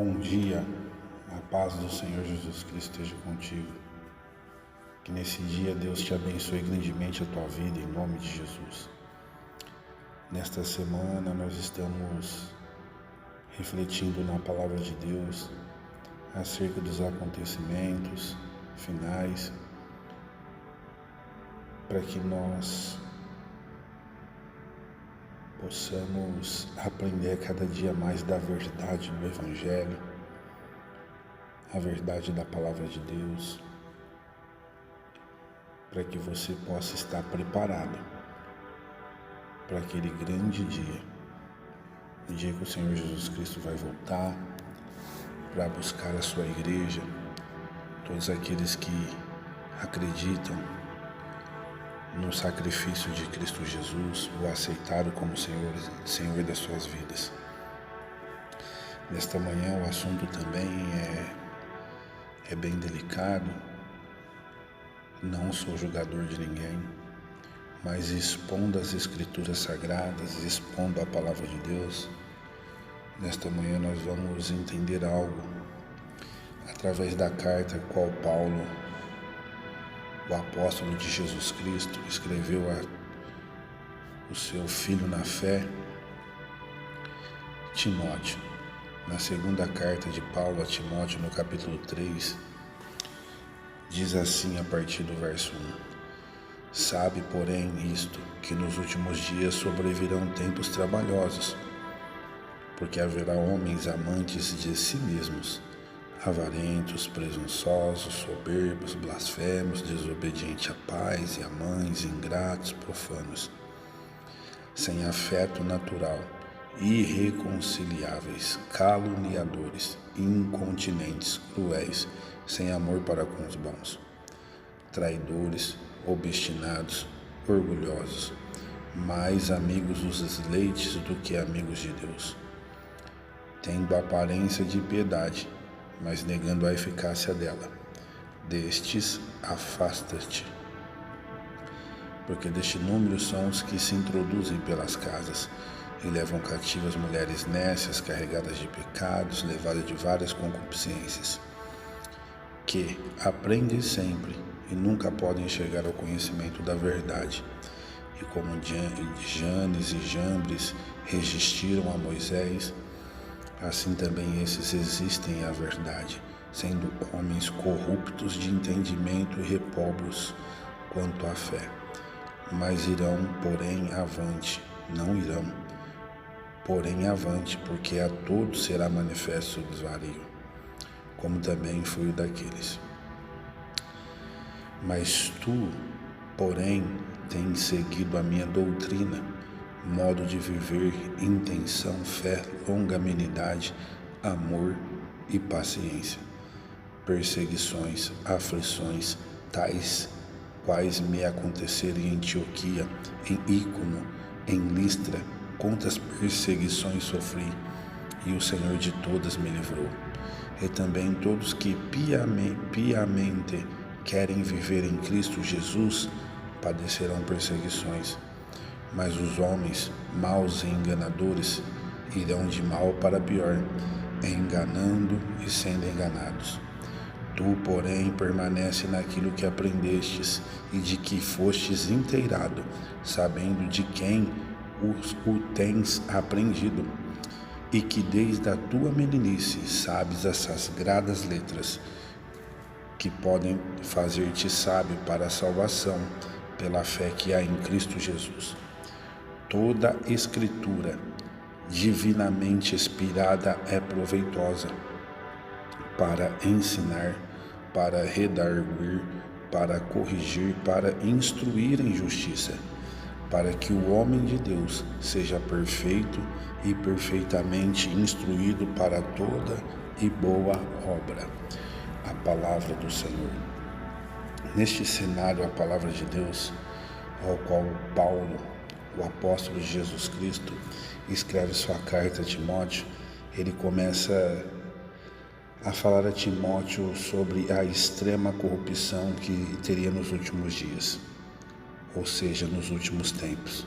Bom dia, a paz do Senhor Jesus Cristo esteja contigo. Que nesse dia Deus te abençoe grandemente a tua vida, em nome de Jesus. Nesta semana nós estamos refletindo na palavra de Deus acerca dos acontecimentos finais, para que nós possamos aprender cada dia mais da verdade do Evangelho, a verdade da palavra de Deus, para que você possa estar preparado para aquele grande dia, o dia que o Senhor Jesus Cristo vai voltar para buscar a sua igreja, todos aqueles que acreditam no sacrifício de Cristo Jesus, o aceitaram como Senhor das suas vidas. Nesta manhã o assunto também é bem delicado. Não sou julgador de ninguém, mas expondo as Escrituras Sagradas, expondo a Palavra de Deus, nesta manhã nós vamos entender algo através da carta qual Paulo, o apóstolo de Jesus Cristo, escreveu o seu filho na fé, Timóteo. Na segunda carta de Paulo a Timóteo, no capítulo 3, diz assim a partir do verso 1: Sabe, porém, isto, que nos últimos dias sobrevirão tempos trabalhosos, porque haverá homens amantes de si mesmos, avarentos, presunçosos, soberbos, blasfemos, desobedientes a pais e a mães, ingratos, profanos, sem afeto natural, irreconciliáveis, caluniadores, incontinentes, cruéis, sem amor para com os bons, traidores, obstinados, orgulhosos, mais amigos dos deleites do que amigos de Deus, tendo aparência de piedade, mas negando a eficácia dela. Destes afasta-te, porque deste número são os que se introduzem pelas casas e levam cativas mulheres nécias, carregadas de pecados, levadas de várias concupiscências, que aprendem sempre e nunca podem chegar ao conhecimento da verdade. E como Janes e Jambres resistiram a Moisés, assim também esses resistem à verdade, sendo homens corruptos de entendimento e repobros quanto à fé. Mas irão, porém, avante, não irão, porém avante, porque a todos será manifesto o desvario, como também foi o daqueles. Mas tu, porém, tens seguido a minha doutrina, modo de viver, intenção, fé, longanimidade, amor e paciência, perseguições, aflições, tais quais me aconteceram em Antioquia, em Ícono, em Listra, quantas perseguições sofri, e o Senhor de todas me livrou. E também todos que piamente querem viver em Cristo Jesus padecerão perseguições. Mas os homens, maus e enganadores, irão de mal para pior, enganando e sendo enganados. Tu, porém, permanece naquilo que aprendestes e de que fostes inteirado, sabendo de quem o tens aprendido, e que desde a tua meninice sabes as sagradas letras, que podem fazer-te sábio para a salvação, pela fé que há em Cristo Jesus. Toda Escritura, divinamente inspirada, é proveitosa para ensinar, para redarguir, para corrigir, para instruir em justiça, para que o homem de Deus seja perfeito e perfeitamente instruído para toda e boa obra. A palavra do Senhor. Neste cenário, a palavra de Deus, ao qual Paulo, o apóstolo de Jesus Cristo, escreve sua carta a Timóteo, ele começa a falar a Timóteo sobre a extrema corrupção que teria nos últimos dias, ou seja, nos últimos tempos.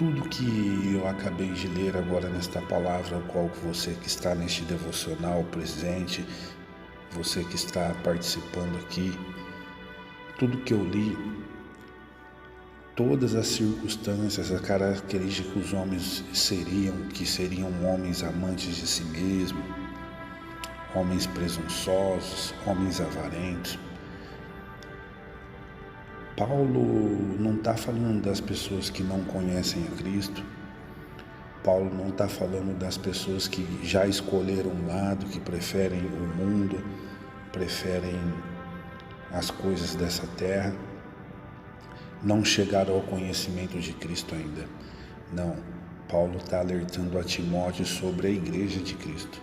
tudo que eu acabei de ler agora nesta palavra, o qual você que está neste devocional presente, você que está participando aqui, tudo que eu li, todas as circunstâncias, a característica que os homens que seriam homens amantes de si mesmos, homens presunçosos, homens avarentos. Paulo não está falando das pessoas que não conhecem a Cristo. Paulo não está falando das pessoas que já escolheram um lado, que preferem o mundo, preferem as coisas dessa terra, não chegaram ao conhecimento de Cristo ainda. Não, Paulo está alertando a Timóteo sobre a igreja de Cristo.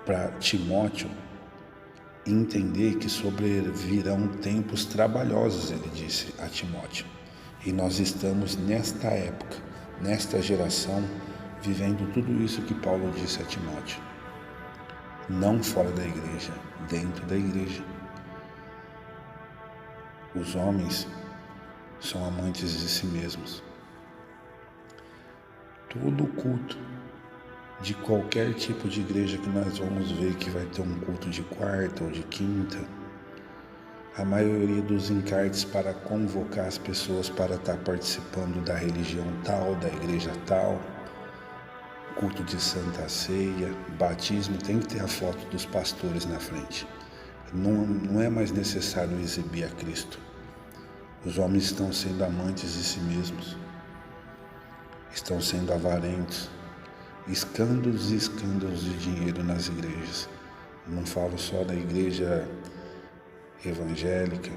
Para Timóteo entender que sobrevirão tempos trabalhosos, ele disse a Timóteo. E nós estamos nesta época, nesta geração, vivendo tudo isso que Paulo disse a Timóteo. Não fora da igreja, dentro da igreja. Os homens são amantes de si mesmos. Todo culto de qualquer tipo de igreja que nós vamos ver que vai ter um culto de quarta ou de quinta, a maioria dos encartes para convocar as pessoas para estar participando da religião tal, da igreja tal, culto de Santa Ceia, batismo, tem que ter a foto dos pastores na frente. Não é mais necessário exibir a Cristo. Os homens estão sendo amantes de si mesmos, estão sendo avarentos, escândalos e escândalos de dinheiro nas igrejas. Não falo só da igreja evangélica.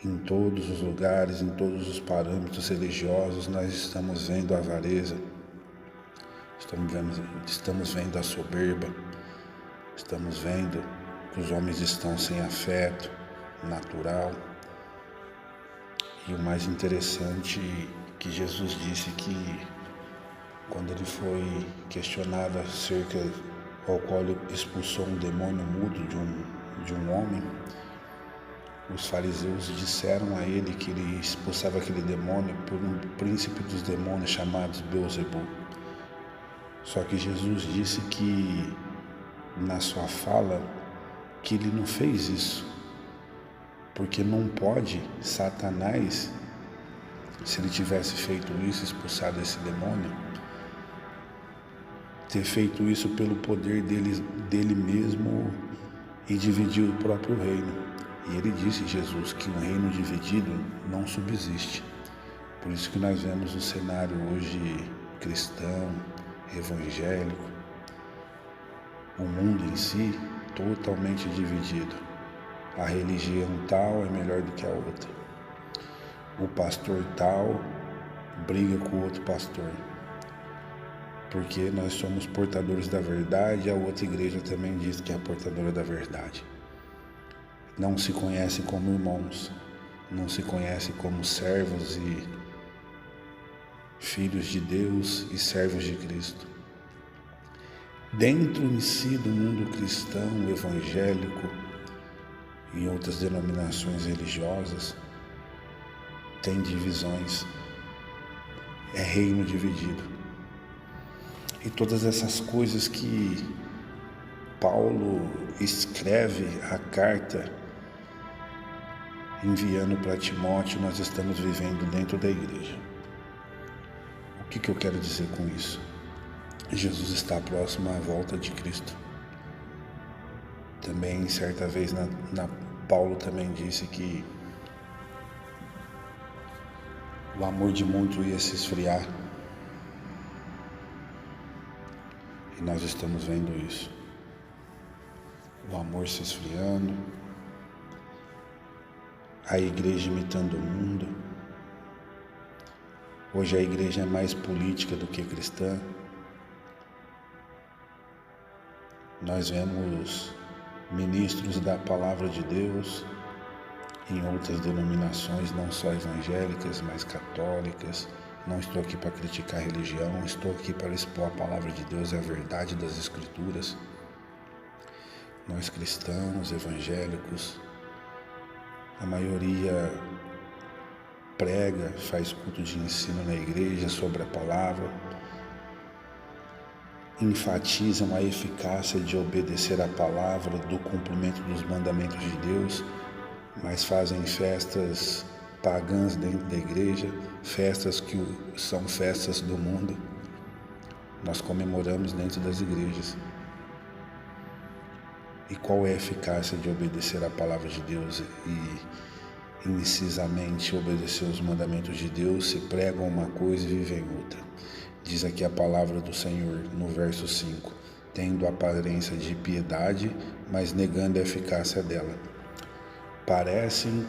Em todos os lugares, em todos os parâmetros religiosos, nós estamos vendo a avareza, estamos vendo a soberba, estamos vendo que os homens estão sem afeto natural. E o mais interessante que Jesus disse que quando ele foi questionado acerca ao qual ele expulsou um demônio mudo de um homem, os fariseus disseram a ele que ele expulsava aquele demônio por um príncipe dos demônios chamado Beelzebul. Só que Jesus disse que na sua fala que ele não fez isso, porque não pode Satanás, se ele tivesse feito isso, expulsado esse demônio, ter feito isso pelo poder dele mesmo e dividir o próprio reino. E ele disse, Jesus, que um reino dividido não subsiste. Por isso que nós vemos o cenário hoje cristão, evangélico, o mundo em si totalmente dividido. A religião tal é melhor do que a outra. O pastor tal briga com o outro pastor, porque nós somos portadores da verdade e a outra igreja também diz que é a portadora da verdade. Não se conhecem como irmãos, não se conhecem como servos e filhos de Deus e servos de Cristo. Dentro em si do mundo cristão, evangélico e outras denominações religiosas, tem divisões, é reino dividido. E todas essas coisas que Paulo escreve a carta enviando para Timóteo, nós estamos vivendo dentro da igreja. O que eu quero dizer com isso? Jesus está próximo à volta de Cristo. Também, certa vez, Paulo também disse que o amor de muito ia se esfriar. E nós estamos vendo isso. O amor se esfriando, a igreja imitando o mundo. Hoje a igreja é mais política do que cristã. Nós vemos ministros da palavra de Deus em outras denominações, não só evangélicas, mas católicas. Não estou aqui para criticar a religião, estou aqui para expor a palavra de Deus e a verdade das Escrituras. Nós cristãos, evangélicos, a maioria prega, faz culto de ensino na igreja sobre a palavra, enfatizam a eficácia de obedecer a palavra, do cumprimento dos mandamentos de Deus, mas fazem festas pagãs dentro da igreja, festas que são festas do mundo. Nós comemoramos dentro das igrejas. E qual é a eficácia de obedecer a palavra de Deus e incisamente obedecer os mandamentos de Deus se pregam uma coisa e vivem outra? Diz aqui a palavra do Senhor no verso 5, tendo aparência de piedade, mas negando a eficácia dela. Parecem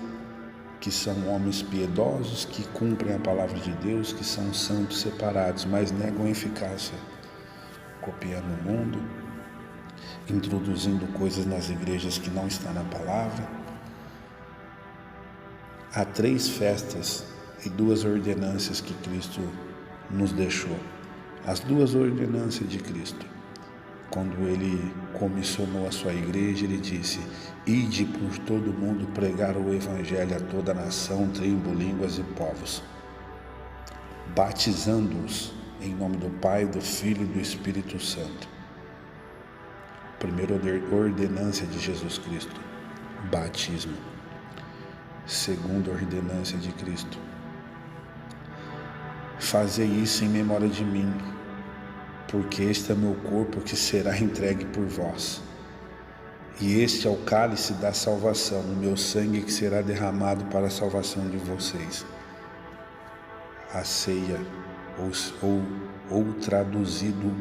que são homens piedosos, que cumprem a palavra de Deus, que são santos separados, mas negam a eficácia, copiando o mundo, introduzindo coisas nas igrejas que não estão na palavra. Há 3 festas e 2 ordenanças que Cristo nos deixou. As 2 ordenanças de Cristo. Quando ele comissionou a sua igreja, ele disse: ide por todo o mundo pregar o evangelho a toda nação, tribo, línguas e povos, batizando-os em nome do Pai, do Filho e do Espírito Santo. Primeira ordenança de Jesus Cristo, batismo. Segunda ordenança de Cristo: fazei isso em memória de mim, porque este é meu corpo que será entregue por vós. E este é o cálice da salvação, o meu sangue que será derramado para a salvação de vocês. A ceia, ou traduzido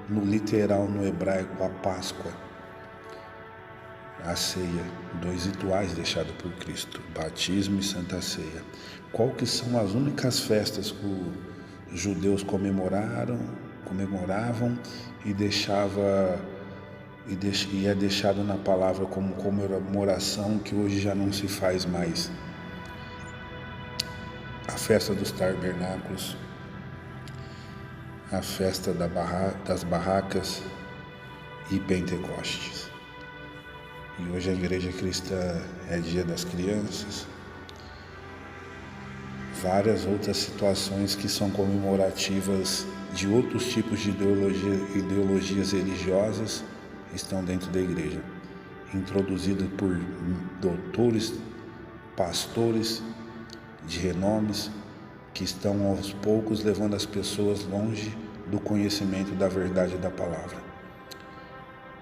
no literal no hebraico, a Páscoa. A ceia, 2 rituais deixados por Cristo, batismo e Santa Ceia. Qual que são as únicas festas que os judeus comemoravam e é deixado na palavra como comemoração, que hoje já não se faz mais? A festa dos tabernáculos, a festa das barracas e Pentecostes. E hoje a igreja cristã é dia das crianças. Várias outras situações que são comemorativas de outros tipos de ideologias religiosas estão dentro da igreja, introduzidas por doutores, pastores de renomes, que estão aos poucos levando as pessoas longe do conhecimento da verdade da palavra,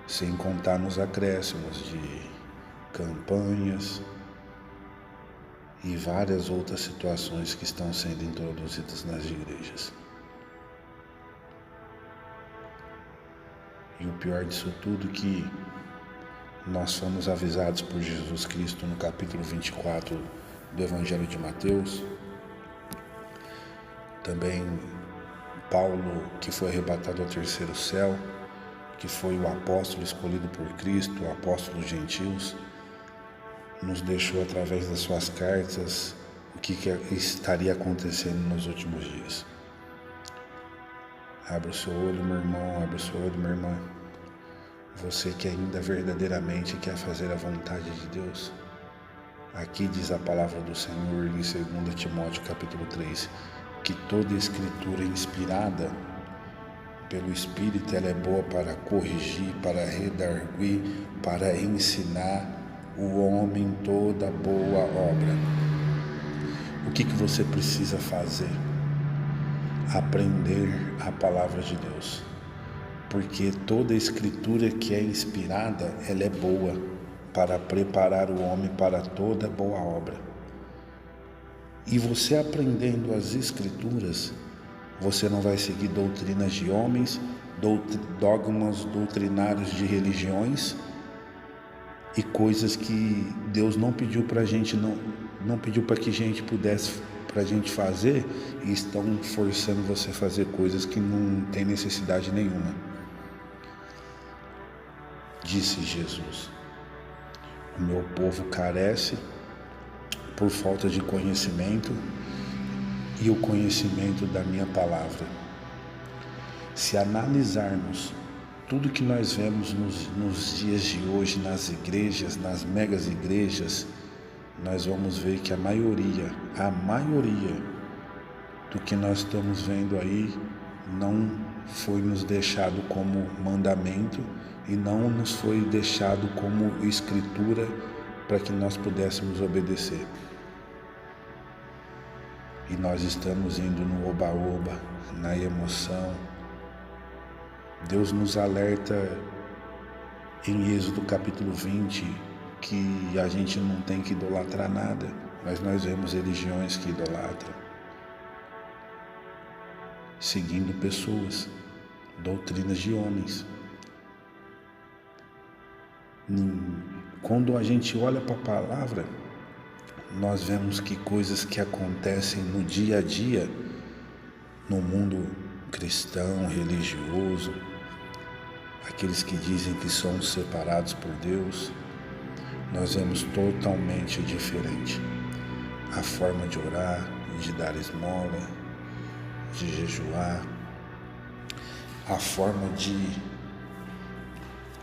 sem contar nos acréscimos de campanhas e várias outras situações que estão sendo introduzidas nas igrejas. E o pior disso tudo é que nós fomos avisados por Jesus Cristo no capítulo 24 do Evangelho de Mateus. Também Paulo, que foi arrebatado ao 3º céu, que foi o apóstolo escolhido por Cristo, o apóstolo dos gentios, nos deixou através das suas cartas o que estaria acontecendo nos últimos dias. Abra o seu olho, meu irmão, abra o seu olho, minha irmã. Você que ainda verdadeiramente quer fazer a vontade de Deus. Aqui diz a palavra do Senhor em 2 Timóteo capítulo 3, que toda escritura inspirada pelo Espírito, ela é boa para corrigir, para redarguir, para ensinar o homem toda boa obra. O que você precisa fazer? Aprender a palavra de Deus, porque toda escritura que é inspirada, ela é boa para preparar o homem para toda boa obra. E você aprendendo as escrituras, você não vai seguir doutrinas de homens, dogmas doutrinários de religiões e coisas que Deus não pediu para a gente, não pediu para que a gente pudesse para a gente fazer, e estão forçando você a fazer coisas que não tem necessidade nenhuma. Disse Jesus: o meu povo carece por falta de conhecimento e o conhecimento da minha palavra. Se analisarmos tudo que nós vemos nos dias de hoje nas igrejas, nas megas igrejas, nós vamos ver que a maioria do que nós estamos vendo aí não foi nos deixado como mandamento e não nos foi deixado como escritura para que nós pudéssemos obedecer. E nós estamos indo no oba-oba, na emoção. Deus nos alerta em Êxodo capítulo 20 que a gente não tem que idolatrar nada, mas nós vemos religiões que idolatram, seguindo pessoas, doutrinas de homens. Quando a gente olha para a palavra, nós vemos que coisas que acontecem no dia a dia, no mundo cristão, religioso, aqueles que dizem que são separados por Deus, nós vemos totalmente diferente. A forma de orar, de dar esmola, de jejuar, a forma de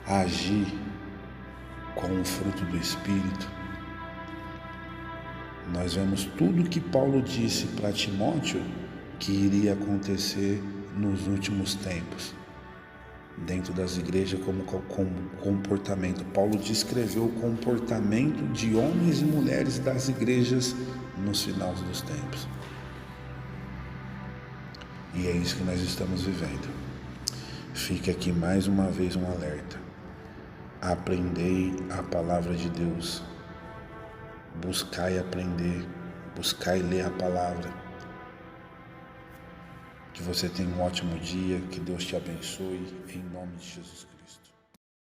agir com o fruto do Espírito. Nós vemos tudo que Paulo disse para Timóteo que iria acontecer nos últimos tempos, dentro das igrejas como comportamento. Paulo descreveu o comportamento de homens e mulheres das igrejas nos finais dos tempos. E é isso que nós estamos vivendo. Fica aqui mais uma vez um alerta. Aprendei a palavra de Deus. Buscai aprender, buscai ler a palavra. Que você tenha um ótimo dia, que Deus te abençoe, em nome de Jesus Cristo.